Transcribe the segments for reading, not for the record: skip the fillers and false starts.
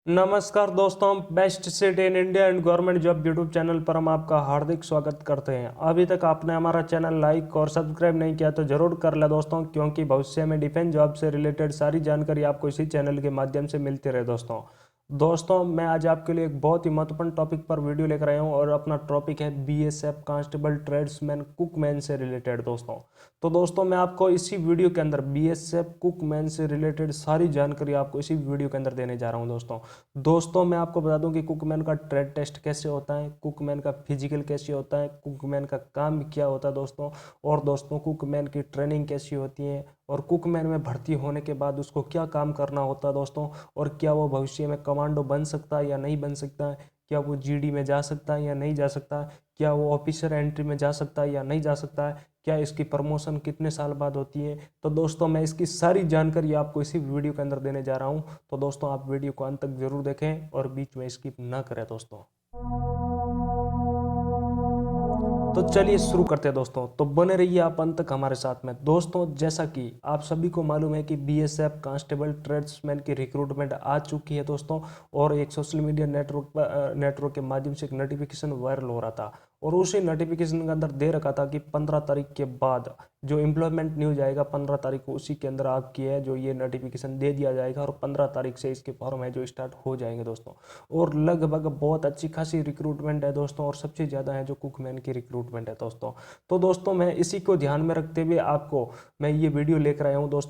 नमस्कार दोस्तों, best city in India and government job YouTube channel पर हम आपका हार्दिक स्वागत करते हैं। अभी तक आपने हमारा चैनल लाइक और सब्सक्राइब नहीं किया तो जरूर कर ले दोस्तों, क्योंकि भविष्य में डिफेंस जॉब से रिलेटेड सारी जानकारी आपको इसी चैनल के माध्यम से मिलती रहे। दोस्तों मैं आज आपके लिए एक बहुत ही महत्वपूर्ण टॉपिक पर वीडियो लेकर आया हूं और अपना टॉपिक है बीएसएफ कांस्टेबल ट्रेड्समैन कुकमैन से रिलेटेड दोस्तों मैं आपको इसी वीडियो के अंदर बीएसएफ कुकमैन से रिलेटेड सारी जानकारी आपको इसी वीडियो के अंदर देने जा रहा हूं। दोस्तों मैं आपको बता दूं कि कुकमैन का ट्रेड टेस्ट कैसे होता है, कुकमैन का फिजिकल कैसे होता है, कुकमैन का काम क्या होता है और दोस्तों कुकमैन की ट्रेनिंग कैसी होती है और कुकमैन में भर्ती होने के बाद उसको क्या काम करना होता है और क्या वो भविष्य में कमांडो बन सकता है या नहीं बन सकता है, क्या वो जीडी में जा सकता है या नहीं जा सकता है, क्या वो ऑफिसर एंट्री में जा सकता है या नहीं जा सकता है, क्या इसकी प्रमोशन कितने साल बाद होती है। तो दोस्तों मैं इसकी सारी जानकारी आपको इसी वीडियो के अंदर देने जा रहा हूं। तो दोस्तों आप वीडियो को अंत तक जरूर देखें और बीच में स्किप ना करें। तो चलिए शुरू करते हैं तो बने रहिए आप अंत तक हमारे साथ में। दोस्तों जैसा कि आप सभी को मालूम है कि बीएसएफ कांस्टेबल ट्रेड्समैन की रिक्रूटमेंट आ चुकी है और एक सोशल मीडिया नेटवर्क के माध्यम से एक नोटिफिकेशन वायरल हो रहा था और उसी नोटिफिकेशन के अंदर दे रखा था कि 15 तारीख के बाद जो एम्प्लॉयमेंट न्यूज आएगा 15 तारीख को, उसी के अंदर आपकी है जो ये नोटिफिकेशन दे दिया जाएगा और 15 तारीख से इसके फॉर्म है जो स्टार्ट हो जाएंगे और लगभग बहुत अच्छी खासी रिक्रूटमेंट है और सबसे ज़्यादा है जो कुकमैन की रिक्रूटमेंट है तो मैं इसी को ध्यान में रखते हुए आपको मैं ये वीडियो लेकर आया हूँ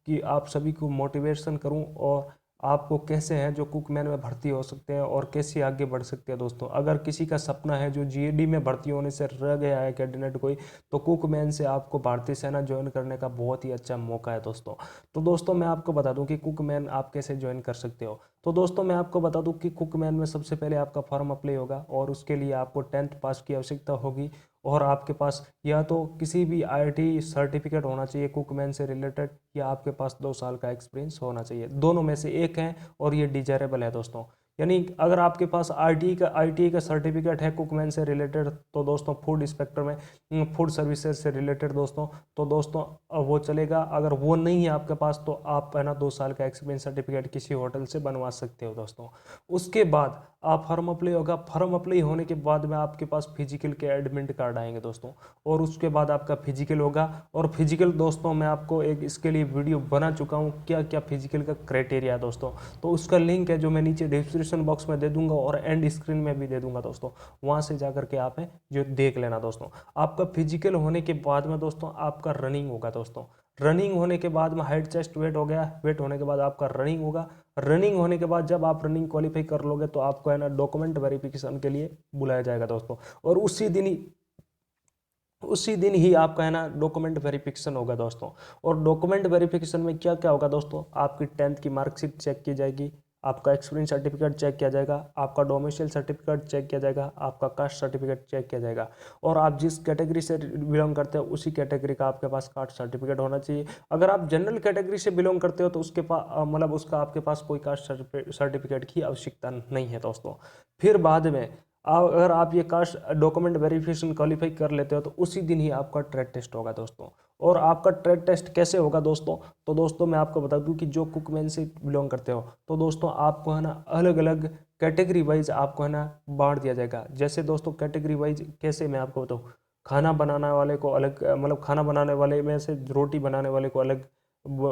कि आप सभी को मोटिवेशन करूँ और आपको कैसे हैं जो कुकमैन में भर्ती हो सकते हैं और कैसे आगे बढ़ सकते हैं। अगर किसी का सपना है जो जीएडी में भर्ती होने से रह गया है कैंडिडेट कोई, तो कुकमैन से आपको भारतीय सेना ज्वाइन करने का बहुत ही अच्छा मौका है तो मैं आपको बता दूं कि कुकमैन आप कैसे ज्वाइन कर सकते हो। तो मैं आपको बता दूं कि कुकमैन में सबसे पहले आपका फॉर्म अप्लाई होगा और उसके लिए आपको 10th पास की आवश्यकता होगी और आपके पास या तो किसी भी आईटी सर्टिफिकेट होना चाहिए कुकमैन से रिलेटेड या आपके पास 2 साल का एक्सपीरियंस होना चाहिए। दोनों में से एक है और ये डिजायरेबल है यानी अगर आपके पास आईटी का सर्टिफिकेट है कुकमैन से रिलेटेड तो फूड इंस्पेक्टर में फूड सर्विसेज से रिलेटेड वो चलेगा। अगर वो नहीं है आपके पास तो आप है ना 2 साल का एक्सपीरियंस सर्टिफिकेट किसी होटल से बनवा सकते हो उसके बाद आप फॉर्म अप्लाई होगा, फॉर्म अप्लाई होने के बाद में आपके पास फिजिकल के एडमिट कार्ड आएंगे और उसके बाद आपका फिजिकल होगा और फिजिकल मैं आपको एक इसके लिए वीडियो बना चुका हूँ क्या क्या फिजिकल का क्राइटेरिया है तो उसका लिंक है जो मैं नीचे डिस्क्रिप्शन बॉक्स में दे दूंगा और एंड स्क्रीन में भी दे दूंगा वहां से जाकर के आप जो देख लेना आपका फिजिकल होने के बाद में आपका रनिंग होगा रनिंग होने के बाद में हाइट चेस्ट वेट हो गया, वेट होने के बाद आपका रनिंग होगा। रनिंग होने के बाद जब आप रनिंग क्वालिफाई कर लोगे तो आपको है ना डॉक्यूमेंट वेरिफिकेशन के लिए बुलाया जाएगा और उसी दिन ही आपका है ना डॉक्यूमेंट वेरिफिकेशन होगा और डॉक्यूमेंट वेरिफिकेशन में क्या क्या होगा आपकी 10th की मार्कशीट चेक की जाएगी, आपका एक्सपीरियंस सर्टिफिकेट चेक किया जाएगा, आपका डोमिसाइल सर्टिफिकेट चेक किया जाएगा, आपका कास्ट सर्टिफिकेट चेक किया जाएगा और आप जिस कैटेगरी से बिलोंग करते हो उसी कैटेगरी का आपके पास कास्ट सर्टिफिकेट होना चाहिए। अगर आप जनरल कैटेगरी से बिलोंग करते हो तो उसके पास उसका आपके पास कोई कास्ट सर्टिफिकेट की आवश्यकता नहीं है फिर बाद में अगर आप ये कास्ट डॉक्यूमेंट वेरिफिकेशन क्वालिफाई कर लेते हो तो उसी दिन ही आपका ट्रेड टेस्ट होगा और आपका ट्रेड टेस्ट कैसे होगा तो मैं आपको बता दूं कि जो कुकमैन से बिलोंग करते हो तो आपको है ना अलग अलग कैटेगरी वाइज आपको है ना बांट दिया जाएगा। जैसे कैटेगरी वाइज कैसे मैं आपको बताऊँ, खाना बनाने वाले को अलग खाना बनाने वाले में से रोटी बनाने वाले को अलग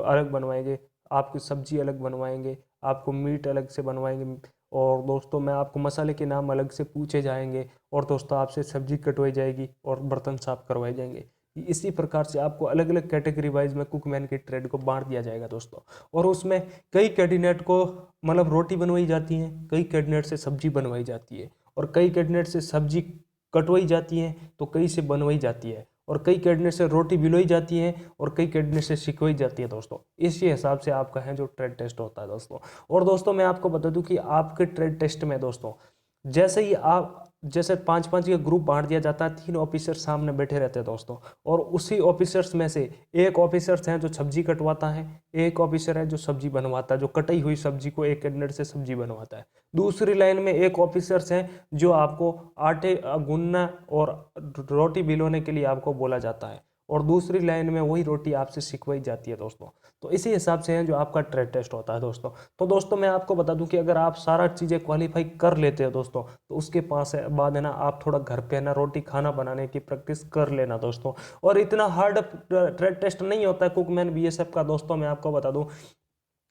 अलग बनवाएंगे, आपकी सब्जी अलग बनवाएंगे, आपको मीट अलग से बनवाएंगे और मैं आपको मसाले के नाम अलग से पूछे जाएंगे और आपसे सब्जी कटवाई जाएगी और बर्तन साफ करवाए जाएंगे। इसी प्रकार से आपको अलग अलग कैटेगरी वाइज में कुकमैन की ट्रेड को बांट दिया जाएगा और उसमें कई कैंडिडेट को रोटी बनवाई जाती है, कई कैंडिडेट से सब्जी बनवाई जाती है और कई कैंडिडेट से सब्जी कटवाई जाती है तो कई से बनवाई जाती है और कई कैंडिडेट से रोटी बिलोई जाती है और कई कैंडिडेट से सिखवाई जाती है इसी हिसाब से आपका है जो ट्रेड टेस्ट होता है और मैं आपको बता दूं कि आपके ट्रेड टेस्ट में जैसे ही आप जैसे 5-5 के ग्रुप बांट दिया जाता है, 3 ऑफिसर सामने बैठे रहते हैं और उसी ऑफिसर्स में से एक ऑफिसर्स है जो सब्जी कटवाता है, एक ऑफिसर है जो सब्जी बनवाता है, जो कटी हुई सब्जी को एक कैंडिडेट से सब्जी बनवाता है। दूसरी लाइन में एक ऑफिसर्स है जो आपको आटे गूंदना और रोटी बिलोने के लिए आपको बोला जाता है और दूसरी लाइन में वही रोटी आपसे सिखवाई जाती है दोस्तों। तो इसी हिसाब से है जो आपका ट्रेड टेस्ट होता है दोस्तों। तो दोस्तों मैं आपको बता दूं कि अगर आप सारा चीज़ें क्वालिफाई कर लेते हो दोस्तों, तो उसके पास है बाद है ना आप थोड़ा घर पे है ना रोटी खाना बनाने की प्रैक्टिस कर लेना दोस्तों। और इतना हार्ड ट्रेड टेस्ट नहीं होता है कुकमैन बीएसएफ का दोस्तों। मैं आपको बता दूं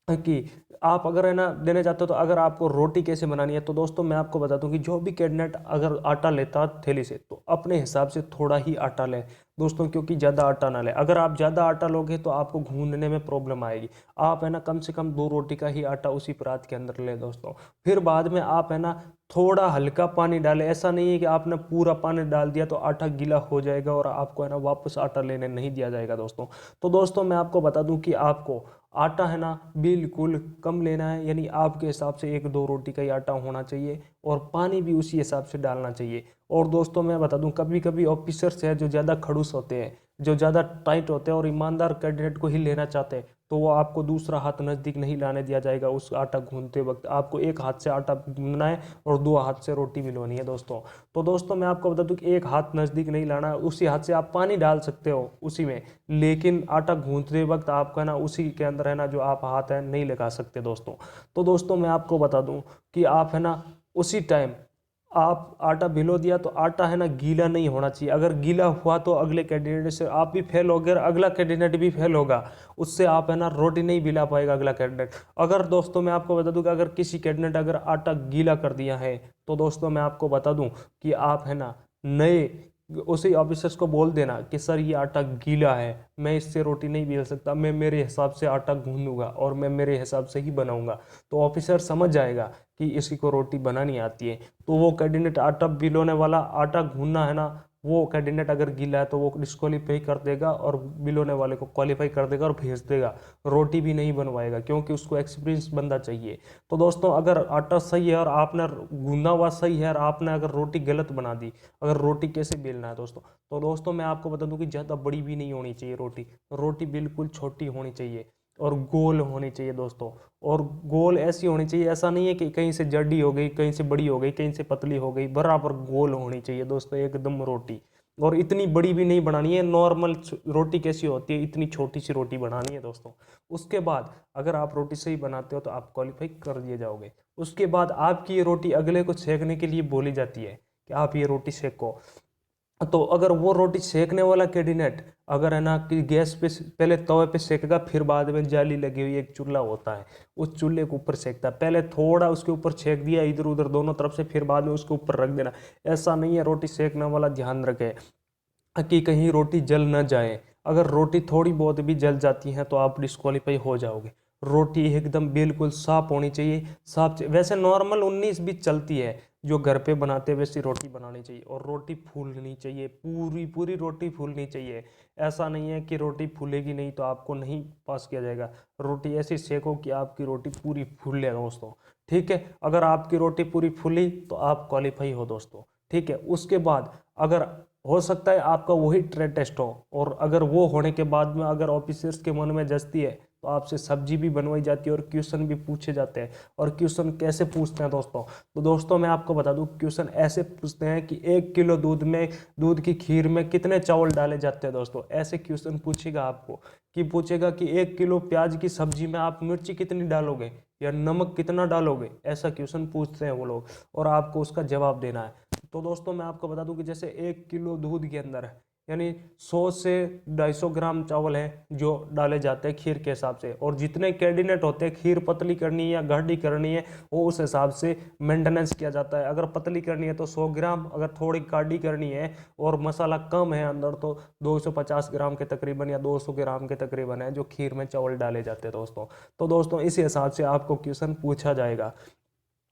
कि आप अगर है ना देने चाहते हो, तो अगर आपको रोटी कैसे बनानी है, तो दोस्तों मैं आपको बता दूं कि जो भी कैंडिडेट अगर आटा लेता थैली से, तो अपने हिसाब से थोड़ा ही आटा ले दोस्तों, क्योंकि ज़्यादा आटा ना ले। अगर आप ज़्यादा आटा लोगे तो आपको गूंदने में प्रॉब्लम आएगी। आप है ना कम से कम 2 रोटी का ही आटा उसी परात के अंदर ले दोस्तों। फिर बाद में आप है ना थोड़ा हल्का पानी डालें। ऐसा नहीं है कि आपने पूरा पानी डाल दिया तो आटा गीला हो जाएगा और आपको है ना वापस आटा लेने नहीं दिया जाएगा दोस्तों। तो दोस्तों मैं आपको बता दूं कि आपको आटा है ना बिल्कुल कम लेना है, यानी आपके हिसाब से 1-2 रोटी का ही आटा होना चाहिए और पानी भी उसी हिसाब से डालना चाहिए। और दोस्तों मैं बता दूं कभी कभी ऑफिसर्स है जो ज़्यादा खड़ूस होते हैं, जो ज़्यादा टाइट होते हैं और ईमानदार कैंडिडेट को ही लेना चाहते हैं, तो वो आपको दूसरा हाथ नज़दीक नहीं लाने दिया जाएगा। उस आटा गूंथते वक्त आपको एक हाथ से आटा गूंथना है और 2 हाथ से रोटी मिलवानी है दोस्तों। तो दोस्तों मैं आपको बता दूं कि एक हाथ नज़दीक नहीं लाना, उसी हाथ से आप पानी डाल सकते हो उसी में, लेकिन आटा गूंथते वक्त आपका ना उसी के अंदर है ना जो आप हाथ है नहीं लगा सकते दोस्तों। तो दोस्तों मैं आपको बता दूं कि आप है ना उसी टाइम आप आटा भिगो दिया तो आटा है ना गीला नहीं होना चाहिए। अगर गीला हुआ तो अगले कैंडिडेट से आप भी फेल हो गए, अगला कैंडिडेट भी फेल होगा, उससे आप है ना रोटी नहीं बिला पाएगा अगला कैंडिडेट। अगर दोस्तों मैं आपको बता दूं कि अगर किसी कैंडिडेट अगर आटा गीला कर दिया है, तो दोस्तों मैं आपको बता दूं कि आप है ना नए उसी ऑफिसर्स को बोल देना कि सर ये आटा गीला है, मैं इससे रोटी नहीं बेल सकता, मैं मेरे हिसाब से आटा गूंदूंगा और मैं मेरे हिसाब से ही बनाऊंगा। तो ऑफिसर समझ जाएगा कि इसी को रोटी बनानी आती है। तो वो कैंडिडेट आटा बिलोने वाला आटा गूंदना है ना, वो कैंडिडेट अगर गीला है तो वो डिस्क्वालीफाई कर देगा और बिलोने वाले को क्वालिफाई कर देगा और भेज देगा। रोटी भी नहीं बनवाएगा क्योंकि उसको एक्सपीरियंस बंदा चाहिए। तो दोस्तों अगर आटा सही है और आपने गूंदा हुआ सही है और आपने अगर रोटी गलत बना दी, अगर रोटी कैसे बेलना है दोस्तों, तो दोस्तों मैं आपको बता दूं कि ज़्यादा बड़ी भी नहीं होनी चाहिए रोटी, रोटी बिल्कुल छोटी होनी चाहिए और गोल होनी चाहिए दोस्तों। और गोल ऐसी होनी चाहिए, ऐसा नहीं है कि कहीं से जड़ी हो गई, कहीं से बड़ी हो गई, कहीं से पतली हो गई, बराबर गोल होनी चाहिए दोस्तों एकदम रोटी। और इतनी बड़ी भी नहीं बनानी है, नॉर्मल रोटी कैसी होती है इतनी छोटी सी रोटी बनानी है दोस्तों। उसके बाद अगर आप रोटी सही बनाते हो तो आप क्वालिफाई कर दिए जाओगे। उसके बाद आपकी ये रोटी अगले को सेकने के लिए बोली जाती है कि आप ये रोटी सेको। तो अगर वो रोटी सेकने वाला कैंडिडेट अगर है ना कि गैस पे पहले तवे पे सेकेगा, फिर बाद में जाली लगी हुई एक चूल्हा होता है, उस चूल्हे के ऊपर सेकता है, पहले थोड़ा उसके ऊपर सेक दिया इधर उधर दोनों तरफ से, फिर बाद में उसके ऊपर रख देना। ऐसा नहीं है, रोटी सेकने वाला ध्यान रखे कि कहीं रोटी जल न जाए। अगर रोटी थोड़ी बहुत भी जल जाती है तो आप डिस्क्वालीफाई हो जाओगे। रोटी एकदम बिल्कुल साफ होनी चाहिए, साफ। वैसे नॉर्मल 19-20 चलती है, जो घर पे बनाते हैं वैसी रोटी बनानी चाहिए। और रोटी फूलनी चाहिए, पूरी पूरी रोटी फूलनी चाहिए। ऐसा नहीं है कि रोटी फूलेगी नहीं तो आपको नहीं पास किया जाएगा। रोटी ऐसी सेको कि आपकी रोटी पूरी फूले दोस्तों, ठीक है। अगर आपकी रोटी पूरी फूली तो आप क्वालिफाई हो दोस्तों, ठीक है। उसके बाद अगर हो सकता है आपका वही ट्रेड टेस्ट हो, और अगर वो होने के बाद में अगर ऑफिसर्स के मन में जचती है तो आपसे सब्जी भी बनवाई जाती है और क्वेश्चन भी पूछे जाते हैं। और क्वेश्चन कैसे पूछते हैं दोस्तों, तो दोस्तों मैं आपको बता दूं क्वेश्चन ऐसे पूछते हैं कि 1 किलो दूध की खीर में कितने चावल डाले जाते हैं दोस्तों। ऐसे क्वेश्चन पूछेगा आपको, कि पूछेगा कि 1 किलो प्याज की सब्जी में आप मिर्ची कितनी डालोगे या नमक कितना डालोगे। ऐसा क्वेश्चन पूछते हैं वो लोग और आपको उसका जवाब देना है। तो दोस्तों मैं आपको बता दूं कि जैसे 1 किलो दूध के अंदर यानी 100 से 250 ग्राम चावल है जो डाले जाते हैं खीर के हिसाब से। और जितने कैंडिडेट होते हैं, खीर पतली करनी है या गाढ़ी करनी है, वो उस हिसाब से मेंटेनेंस किया जाता है। अगर पतली करनी है तो 100 ग्राम, अगर थोड़ी गाढ़ी करनी है और मसाला कम है अंदर तो 250 ग्राम के तकरीबन या 200 ग्राम के तकरीबन है जो खीर में चावल डाले जाते हैं दोस्तों। तो दोस्तों इसी हिसाब से आपको क्वेश्चन पूछा जाएगा।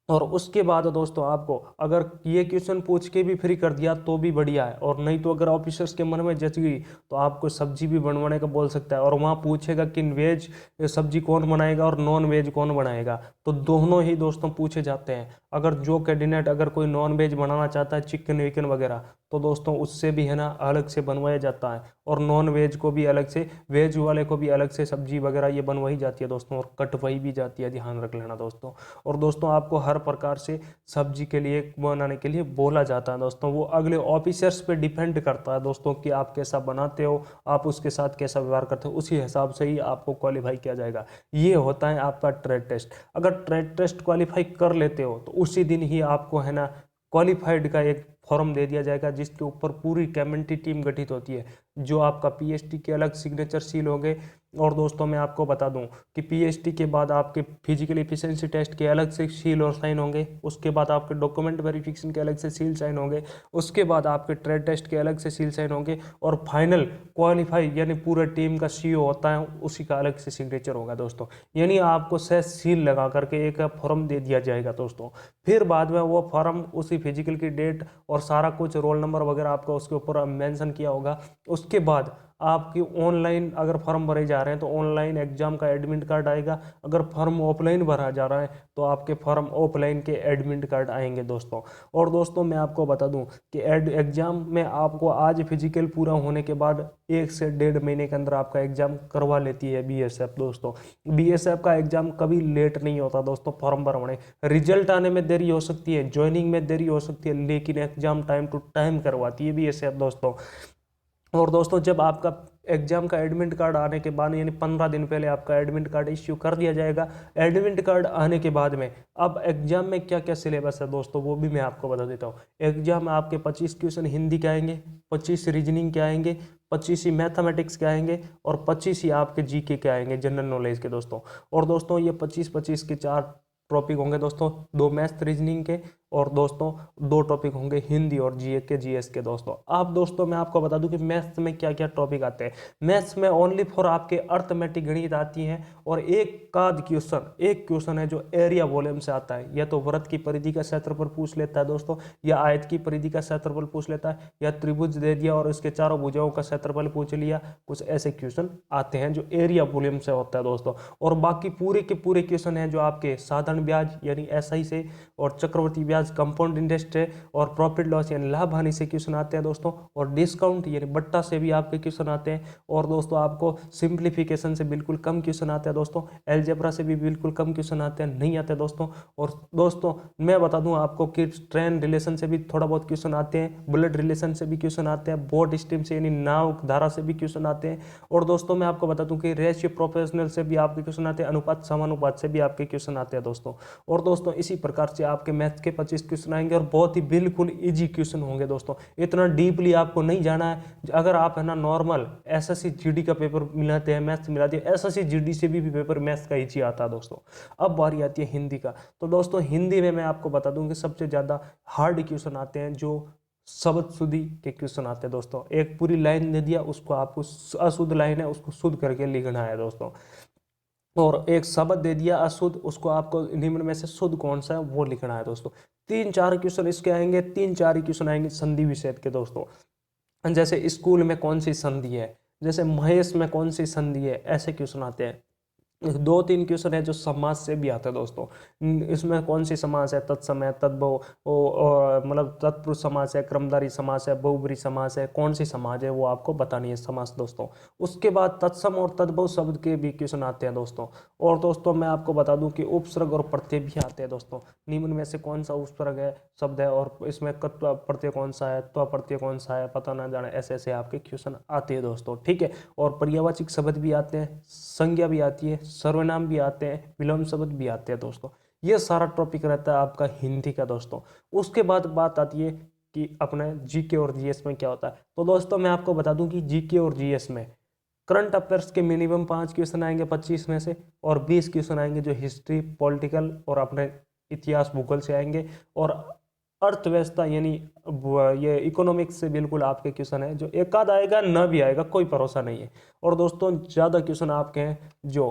और उसके बाद दोस्तों आपको अगर ये क्वेश्चन पूछ के भी फ्री कर दिया तो भी बढ़िया है, और नहीं तो अगर ऑफिसर्स के मन में जच गई तो आपको सब्जी भी बनवाने का बोल सकता है। और वहाँ पूछेगा कि वेज सब्जी कौन बनाएगा और नॉन वेज कौन बनाएगा, तो दोनों ही दोस्तों पूछे जाते हैं। अगर जो कैंडिडेट अगर कोई नॉन वेज बनाना चाहता है, चिकन विकन वगैरह, तो दोस्तों उससे भी है ना अलग से बनवाया जाता है, और नॉन वेज को भी अलग से, वेज वाले को भी अलग से सब्जी वगैरह ये बनवाई जाती है दोस्तों, और कटवाई भी जाती है, ध्यान रख लेना दोस्तों। और दोस्तों आपको हर प्रकार से सब्जी के लिए बनाने के लिए बोला जाता है दोस्तों, वो अगले ऑफिसर्स पे डिपेंड करता है दोस्तों कि आप कैसा बनाते हो, आप उसके साथ कैसा व्यवहार करते हो, उसी हिसाब से ही आपको क्वालिफाई किया जाएगा। ये होता है आपका ट्रेड टेस्ट। अगर ट्रेड टेस्ट क्वालिफाई कर लेते हो तो उसी दिन ही आपको है ना क्वालिफाइड का एक फॉर्म दे दिया जाएगा, जिसके ऊपर पूरी कमेटी टीम गठित होती है, जो आपका पीएचडी के अलग सिग्नेचर सील होंगे। और दोस्तों मैं आपको बता दूं कि पीएचडी के बाद आपके फिजिकल एफिशिएंसी टेस्ट के अलग से सील और साइन होंगे, उसके बाद आपके डॉक्यूमेंट वेरिफिकेशन के अलग से सील साइन होंगे, उसके बाद आपके ट्रेड टेस्ट के अलग से सील साइन होंगे, और फाइनल क्वालिफाई यानी पूरे टीम का सीईओ होता है, उसी का अलग से सिग्नेचर होगा दोस्तों। यानी आपको से सील लगा करके एक फॉर्म दे दिया जाएगा दोस्तों। फिर बाद में वो फॉर्म उसी फिजिकल की डेट और सारा कुछ रोल नंबर वगैरह आपका उसके ऊपर मेंशन किया होगा। उसके बाद आपकी ऑनलाइन अगर फॉर्म भरे जा रहे हैं तो ऑनलाइन एग्जाम का एडमिट कार्ड आएगा, अगर फॉर्म ऑफलाइन भरा जा रहा है तो आपके फॉर्म ऑफलाइन के एडमिट कार्ड आएंगे दोस्तों। और दोस्तों मैं आपको बता दूं कि एग्जाम में आपको आज फिजिकल पूरा होने के बाद 1 से 1.5 महीने के अंदर आपका एग्जाम करवा लेती है बीएसएफ दोस्तों। बीएसएफ का एग्जाम कभी लेट नहीं होता दोस्तों फॉर्म भरवाने, रिजल्ट आने में देरी हो सकती है, ज्वाइनिंग में देरी हो सकती है, लेकिन एग्जाम टाइम टू टाइम करवाती है बीएसएफ दोस्तों। और दोस्तों जब आपका एग्जाम का एडमिट कार्ड आने के बाद यानी 15 दिन पहले आपका एडमिट कार्ड इश्यू कर दिया जाएगा। एडमिट कार्ड आने के बाद में अब एग्जाम में क्या क्या सिलेबस है दोस्तों वो भी मैं आपको बता देता हूँ। एग्जाम में आपके 25 क्वेश्चन हिंदी के आएंगे, 25 रीजनिंग के आएंगे, 25 ही मैथमेटिक्स के आएंगे, और 25 ही आपके जीके के आएंगे, जनरल नॉलेज के दोस्तों। और दोस्तों ये 25-25 के 4 टॉपिक होंगे दोस्तों, 2 मैथ रीजनिंग के, और दोस्तों 2 टॉपिक होंगे हिंदी और जीए के जीएस के दोस्तों। अब दोस्तों मैं आपको बता दूं कि मैथ्स में क्या क्या टॉपिक आते हैं। मैथ्स में ओनली फॉर आपके अर्थमेटिक गणित आती है, और एक क्वेश्चन है जो एरिया वॉल्यूम से आता है, या तो वृत्त की परिधि का क्षेत्रफल पूछ लेता है दोस्तों, या आयत की परिधि का क्षेत्रफल पूछ लेता है, या त्रिभुज दे दिया और उसके चारों भुजाओं का क्षेत्रफल पूछ लिया। कुछ ऐसे क्वेश्चन आते हैं जो एरिया वॉल्यूम से होता है दोस्तों। और बाकी पूरे के पूरे क्वेश्चन हैं जो आपके साधारण ब्याज यानी एसआई से, और चक्रवर्ती ब्याज, कंपाउंड इंटरेस्ट है, और प्रॉफिट लॉस यानी लाभ हानि से क्वेश्चन आते हैं दोस्तों, और डिस्काउंट यानी बट्टा से भी आपके क्वेश्चन आते हैं। और दोस्तों आपको सिंप्लीफिकेशन से बिल्कुल कम क्वेश्चन आते हैं दोस्तों, अलजेब्रा से भी बिल्कुल कम क्वेश्चन आते हैं, नहीं आते दोस्तों। और दोस्तों मैं बता दूं आपको कि ट्रेन रिलेशन से भी थोड़ा बहुत क्वेश्चन आते हैं, बुलेट रिलेशन से भी क्वेश्चन आते हैं, बोट स्ट्रीम से यानी नाव धारा से भी क्वेश्चन आते हैं। और दोस्तों मैं आपको बता दूं कि रेशियो प्रोपोर्शनल से भी आपके क्वेश्चन आते हैं, अनुपात समानुपात से भी आपके क्वेश्चन आते हैं दोस्तों। और दोस्तों इसी प्रकार से आपके मैथ के 25 क्वेश्चन आएंगे, और बहुत ही बिल्कुल इजी क्वेश्चन होंगे दोस्तों, इतना डीपली आपको नहीं जाना है। अगर आप है ना नॉर्मल एसएससी जीडी का पेपर मिलाते हैं, मैथ्स मिलाते हैं, एसएससी जीडी से भी पेपर मैथ्स का इजी आता है दोस्तों। अब बारी आती है हिंदी का। तो दोस्तों हिंदी में मैं आपको बता दूं कि सबसे ज्यादा हार्ड क्वेश्चन आते हैं, जो शब्द शुद्धि के क्वेश्चन आते हैं दोस्तों। एक पूरी लाइन दे दिया, उसको आपको अशुद्ध लाइन है उसको शुद्ध करके लिखना है दोस्तों, और एक शब्द दे दिया अशुद्ध, उसको आपको निम्न में से शुद्ध कौन सा है वो लिखना है दोस्तों। 3-4 क्वेश्चन इसके आएंगे, 3-4 ही क्वेश्चन आएंगे संधि विच्छेद के दोस्तों। जैसे स्कूल में कौन सी संधि है, जैसे महेश में कौन सी संधि है, ऐसे क्वेश्चन आते हैं। 2-3 क्वेश्चन है जो समास से भी आते हैं दोस्तों। इसमें कौन सी समास है, तत्समय, तद्भव, मतलब तत्पुरुष समास है, क्रमधारी समास है, बहुब्री समास है, कौन सी समास है वो आपको बतानी है समास दोस्तों। उसके बाद तत्सम और तद्भव शब्द के भी क्वेश्चन आते हैं दोस्तों। और दोस्तों मैं आपको बता दूं कि उपसर्ग और प्रत्यय भी आते हैं दोस्तों। निम्न में से कौन सा उपसर्ग है शब्द है, और इसमें कत्व प्रत्यय कौन सा है, त्व प्रत्यय कौन सा है, पता ना जाने, ऐसे ऐसे आपके क्वेश्चन आते हैं दोस्तों, ठीक है। और पर्यायवाची शब्द भी आते हैं, संज्ञा भी आती है, सर्वनाम भी आते हैं, विलोम शब्द भी आते हैं दोस्तों। ये सारा टॉपिक रहता है आपका हिंदी का दोस्तों। उसके बाद बात आती है कि अपने जीके और जीएस में क्या होता है। तो दोस्तों मैं आपको बता दूं कि जीके और जीएस में करंट अफेयर्स के मिनिमम 5 क्वेश्चन आएंगे 25 में से, और 20 क्वेश्चन आएंगे जो हिस्ट्री, पॉलिटिकल और अपने इतिहास भूगोल से आएंगे। और अर्थव्यवस्था यानी ये इकोनॉमिक्स से बिल्कुल आपके क्वेश्चन है, जो एक आध आएगा ना भी आएगा कोई भरोसा नहीं है। और दोस्तों ज़्यादा क्वेश्चन आपके हैं जो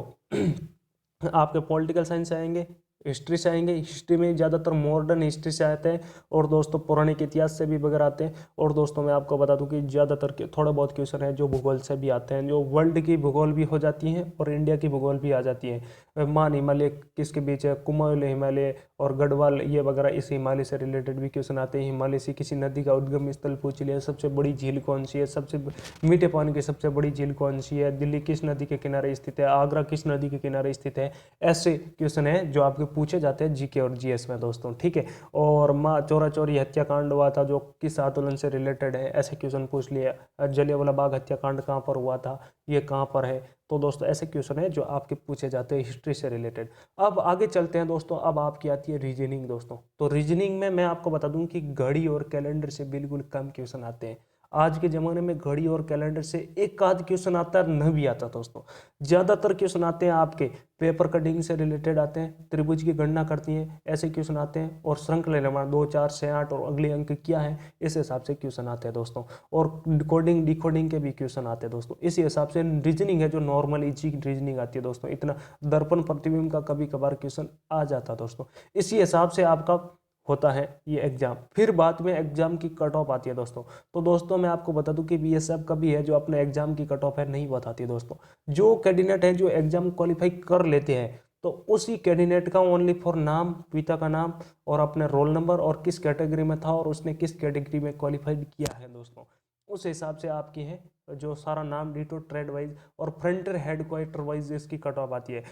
आपके पॉलिटिकल साइंस से आएंगे, हिस्ट्री से आएंगे, हिस्ट्री में ज़्यादातर मॉडर्न हिस्ट्री से आते हैं, और दोस्तों पौराणिक इतिहास से भी वगैरह आते हैं। और दोस्तों मैं आपको बता दूं कि ज़्यादातर के थोड़ा बहुत क्वेश्चन है जो भूगोल से भी आते हैं, जो वर्ल्ड की भूगोल भी हो जाती हैं और इंडिया की भूगोल भी आ जाती है। मान हिमालय किसके बीच है, कुमाऊं हिमालय और गढ़वाल ये वगैरह इस हिमालय से रिलेटेड भी क्वेश्चन आते हैं। हिमालय से किसी नदी का उद्गम स्थल पूछ लिया, सबसे बड़ी झील कौन सी है, सबसे मीठे पानी की सबसे बड़ी झील कौन सी है, दिल्ली किस नदी के किनारे स्थित है, आगरा किस नदी के किनारे स्थित है। ऐसे क्वेश्चन है जो आपके पूछे जाते हैं जीके और जीएस में दोस्तों, ठीक है। और माँ चौरा चौरी हत्याकांड हुआ था जो किस आंदोलन से रिलेटेड है, ऐसे क्वेश्चन पूछ लिया। जलियांवाला बाग हत्याकांड कहाँ पर हुआ था, ये कहाँ पर है। तो दोस्तों ऐसे क्वेश्चन है जो आपके पूछे जाते हैं हिस्ट्री से रिलेटेड। अब आगे चलते हैं दोस्तों, अब आपकी आती है रीजनिंग दोस्तों। तो रीजनिंग में मैं आपको बता दूं कि घड़ी और कैलेंडर से बिल्कुल कम क्वेश्चन आते हैं। आज के ज़माने में घड़ी और कैलेंडर से एक आध क्वेश्चन आता है, न भी आता दोस्तों। ज़्यादातर क्वेश्चन आते हैं आपके पेपर कटिंग से रिलेटेड आते हैं, त्रिभुज की गणना करती हैं ऐसे क्वेश्चन आते हैं, और श्रृंखला निर्माण 2 4 6 8 और अगले अंक क्या है इस हिसाब से क्वेश्चन आते हैं दोस्तों। और कोडिंग डिकोडिंग के भी क्वेश्चन आते हैं दोस्तों। इसी हिसाब से रीजनिंग है जो नॉर्मल इजी रीजनिंग आती है दोस्तों। इतना दर्पण प्रतिबिंब का कभी कभार क्वेश्चन आ जाता है दोस्तों। इसी हिसाब से आपका होता है ये एग्जाम। फिर बाद में एग्जाम की कट ऑफ आती है दोस्तों। तो दोस्तों मैं आपको बता दूं कि बीएसएफ का भी है जो अपने एग्जाम की कट ऑफ है नहीं बताती है दोस्तों। जो कैंडिडेट है जो एग्जाम क्वालिफाई कर लेते हैं तो उसी कैंडिडेट का ओनली फॉर नाम, पिता का नाम और अपने रोल नंबर और किस कैटेगरी में था और उसने किस कैटेगरी में क्वालिफाइड किया है दोस्तों, उस हिसाब से आपकी है जो सारा नाम डिटो ट्रेड वाइज और फ्रंटियर हेडक्वार्टर वाइज इसकी कट ऑफ आती है।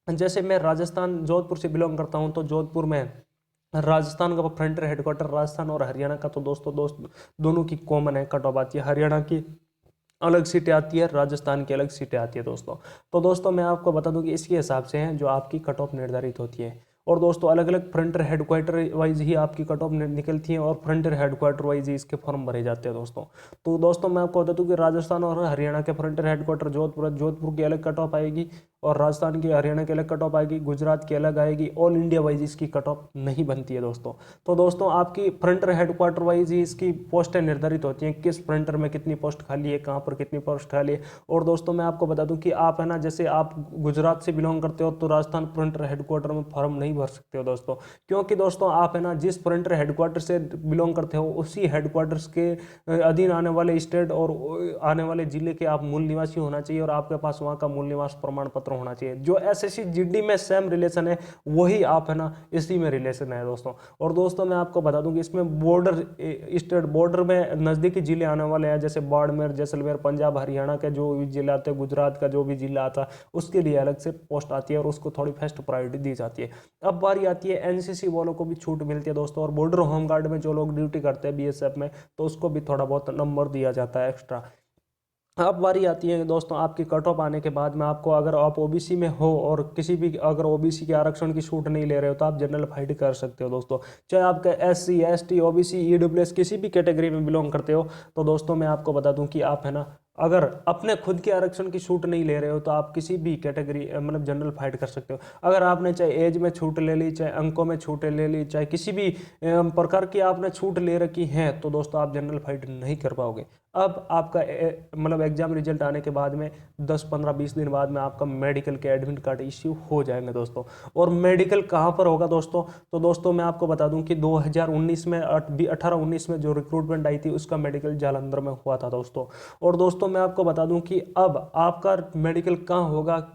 जैसे मैं राजस्थान जोधपुर से बिलोंग करता हूँ, तो जोधपुर में राजस्थान का फ्रंटियर हेडक्वार्टर राजस्थान और हरियाणा का तो दोस्तों दोनों की कॉमन है कट ऑफ आती है। हरियाणा की अलग सीटें आती है, राजस्थान की अलग सीटें आती है दोस्तों। तो दोस्तों मैं आपको बता दूं कि इसके हिसाब से हैं जो आपकी कट ऑफ निर्धारित होती है। और दोस्तों अलग अलग फ्रंटियर हेडक्वार्टर वाइज ही आपकी कट ऑफ निकलती है और फ्रंटियर हेडक्वार्टर वाइज ही इसके फॉर्म भरे जाते हैं दोस्तों। तो दोस्तों मैं आपको बता दूं कि राजस्थान और हरियाणा के फ्रंटियर हेडक्वार्टर जोधपुर की अलग कट ऑफ आएगी और राजस्थान की हरियाणा की अलग कट ऑफ आएगी, गुजरात की अलग आएगी। ऑल इंडिया वाइज इसकी कट ऑफ नहीं बनती है दोस्तों। तो दोस्तों आपकी फ्रंटियर हेडक्वार्टर वाइज ही इसकी पोस्टें निर्धारित होती हैं, किस फ्रंटर में कितनी पोस्ट खाली है, कहाँ पर कितनी पोस्ट खाली है। और दोस्तों मैं आपको बता दूं कि आप है ना, जैसे आप गुजरात से बिलोंग करते हो तो राजस्थान फ्रंटियर हेडक्वार्टर में फॉर्म नहीं भर सकते हो दोस्तों, क्योंकि दोस्तों आप है ना जिस फ्रंटियर हेडक्वार्टर से बिलोंग करते हो उसी हेडक्वार्टर्स के अधीन आने वाले स्टेट और आने वाले जिले के आप मूल निवासी होना चाहिए और आपके पास वहाँ का मूल निवास प्रमाण पत्र होना चाहिए। जो एसएससी जीडी में सेम रिलेशन है वही आप है ना इसी में रिलेशन है दोस्तों। और दोस्तों मैं आपको बता दूं कि इसमें बॉर्डर स्टेट बॉर्डर में नज़दीकी जिले आने वाले हैं, जैसे बाड़मेर, जैसलमेर, पंजाब, हरियाणा के जो भी जिले आते हैं, गुजरात का जो भी जिला आता है उसके लिए अलग से पोस्ट आती है और उसको थोड़ी फर्स्ट प्रायोरिटी दी जाती है। अब बारी आती है एनसीसी वालों को भी छूट मिलती है दोस्तों, और बॉर्डर होमगार्ड में जो लोग ड्यूटी करते हैं बीएसएफ में तो उसको भी थोड़ा बहुत नंबर दिया जाता है एक्स्ट्रा। अब बारी आती है दोस्तों आपकी कट ऑफ आने के बाद में आपको, अगर आप ओबीसी में हो और किसी भी अगर ओबीसी के आरक्षण की छूट नहीं ले रहे हो तो आप जनरल फाइट कर सकते हो दोस्तों। चाहे आपका एससी, एसटी, ओबीसी, ईडब्ल्यूएस किसी भी कैटेगरी में बिलोंग करते हो तो दोस्तों मैं आपको बता दूं कि आप है ना अगर अपने खुद के आरक्षण की छूट नहीं ले रहे हो तो आप किसी भी कैटेगरी मतलब जनरल फाइट कर सकते हो। अगर आपने चाहे एज में छूट ले ली, चाहे अंकों में छूट ले ली, चाहे किसी भी प्रकार की आपने छूट ले रखी है तो दोस्तों आप जनरल फाइट नहीं कर पाओगे। अब आपका मतलब एग्जाम रिजल्ट आने के बाद में 10 15 20 दिन बाद में आपका मेडिकल के एडमिट कार्ड इश्यू हो जाएंगे दोस्तों। और मेडिकल कहाँ पर होगा दोस्तों, तो दोस्तों मैं आपको बता दूं कि 2019 में 18-19 में जो रिक्रूटमेंट आई थी उसका मेडिकल जालंधर में हुआ था दोस्तों। और दोस्तों मैं आपको बता दूं कि अब आपका मेडिकल कहाँ होगा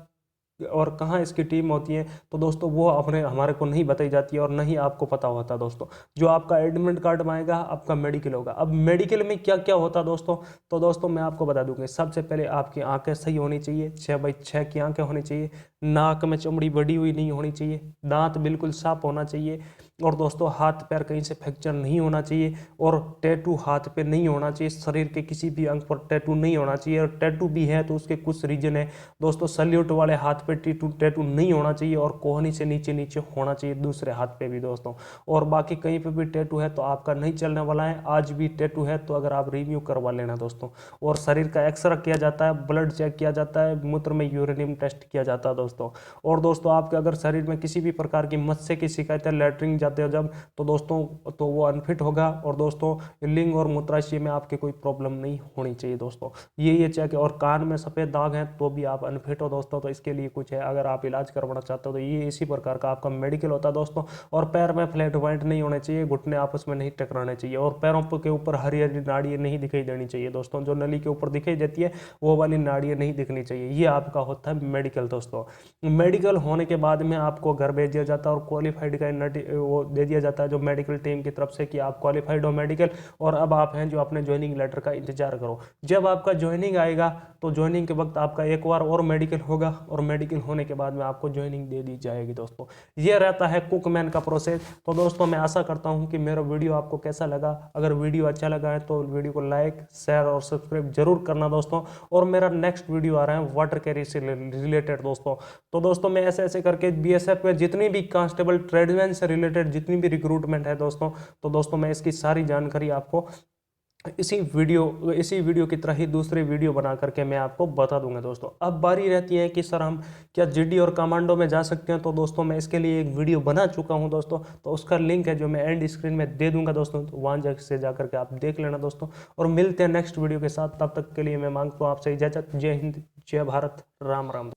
और कहाँ इसकी टीम होती है तो दोस्तों वो अपने हमारे को नहीं बताई जाती है और नहीं आपको पता होता दोस्तों। जो आपका एडमिट कार्ड में आएगा आपका मेडिकल होगा। अब मेडिकल में क्या क्या होता है दोस्तों, तो दोस्तों मैं आपको बता दूंगा सबसे पहले आपकी आंखें सही होनी चाहिए, 6/6 की आंखें होनी चाहिए, नाक में चमड़ी बढ़ी हुई नहीं होनी चाहिए, दांत बिल्कुल साफ होना चाहिए, और दोस्तों हाथ पैर कहीं से फ्रैक्चर नहीं होना चाहिए, और टैटू हाथ पे नहीं होना चाहिए, शरीर के किसी भी अंग पर टैटू नहीं होना चाहिए, और टैटू भी है तो उसके कुछ रीजन है दोस्तों। सल्यूट वाले हाथ पे टैटू नहीं होना चाहिए और कोहनी से नीचे नीचे होना चाहिए दूसरे हाथ पे भी दोस्तों। और बाकी कहीं पे भी टैटू है तो आपका नहीं चलने वाला है। आज भी टैटू है तो अगर आप रिव्यू करवा लेना दोस्तों। और शरीर का एक्सरे किया जाता है, ब्लड चेक किया जाता है, मूत्र में यूरेनियम टेस्ट किया जाता है दोस्तों। और दोस्तों आपके अगर शरीर में किसी भी प्रकार की मत्स्य की शिकायत है, लैट्रिन जाते हो जब, तो दोस्तों तो वो अनफिट होगा। और दोस्तों लिंग और मूत्राशय में आपके कोई प्रॉब्लम नहीं होनी चाहिए दोस्तों। ये चेक। और कान में सफ़ेद दाग हैं तो भी आप अनफिट हो दोस्तों, तो इसके लिए कुछ है, अगर आप इलाज करवाना चाहते हो तो ये इसी प्रकार का आपका मेडिकल होता है दोस्तों। और पैर में फ्लैट पॉइंट नहीं होने चाहिए, घुटने आपस में नहीं टकराने चाहिए, और पैरों के ऊपर हरी हरी नाड़ियाँ नहीं दिखाई देनी चाहिए दोस्तों। जो नली के ऊपर दिखाई देती है वो वाली नाड़ियाँ नहीं दिखनी चाहिए। ये आपका होता है मेडिकल दोस्तों। मेडिकल होने के बाद में आपको घर भेज दिया जाता है और क्वालिफाइड का वो दे दिया जाता है जो मेडिकल टीम की तरफ से कि आप क्वालिफाइड हो मेडिकल, और अब आप हैं जो अपने ज्वाइनिंग लेटर का इंतजार करो। जब आपका ज्वाइनिंग आएगा तो ज्वाइनिंग के वक्त आपका एक बार और मेडिकल होगा, और मेडिकल होने के बाद में आपको ज्वाइनिंग दे दी जाएगी दोस्तों। ये रहता है कुकमैन का प्रोसेस। तो दोस्तों मैं आशा करता हूं कि मेरा वीडियो आपको कैसा लगा। अगर वीडियो अच्छा लगा है तो वीडियो को लाइक, शेयर और सब्सक्राइब जरूर करना दोस्तों। और मेरा नेक्स्ट वीडियो आ रहा है वाटर कैरी से रिलेटेड दोस्तों। तो दोस्तों मैं ऐसे ऐसे करके बीएसएफ में जितनी भी कांस्टेबल ट्रेडमैन से रिलेटेड जितनी भी रिक्रूटमेंट है दोस्तों, तो दोस्तों मैं इसकी सारी जानकारी आपको इसी वीडियो की तरह ही दूसरे वीडियो बना करके मैं आपको बता दूंगा दोस्तों। अब बारी रहती है कि सर हम क्या जीडी और कमांडो में जा सकते हैं, तो दोस्तों मैं इसके लिए एक वीडियो बना चुका हूं दोस्तों, तो उसका लिंक है जो मैं एंड स्क्रीन में दे दूंगा दोस्तों, तो वहां से जा करके आप देख लेना दोस्तों। और मिलते हैं नेक्स्ट वीडियो के साथ, तब तक के लिए मैं मांगता हूँ आपसे इजाजत। जय हिंद, जय भारत, राम राम।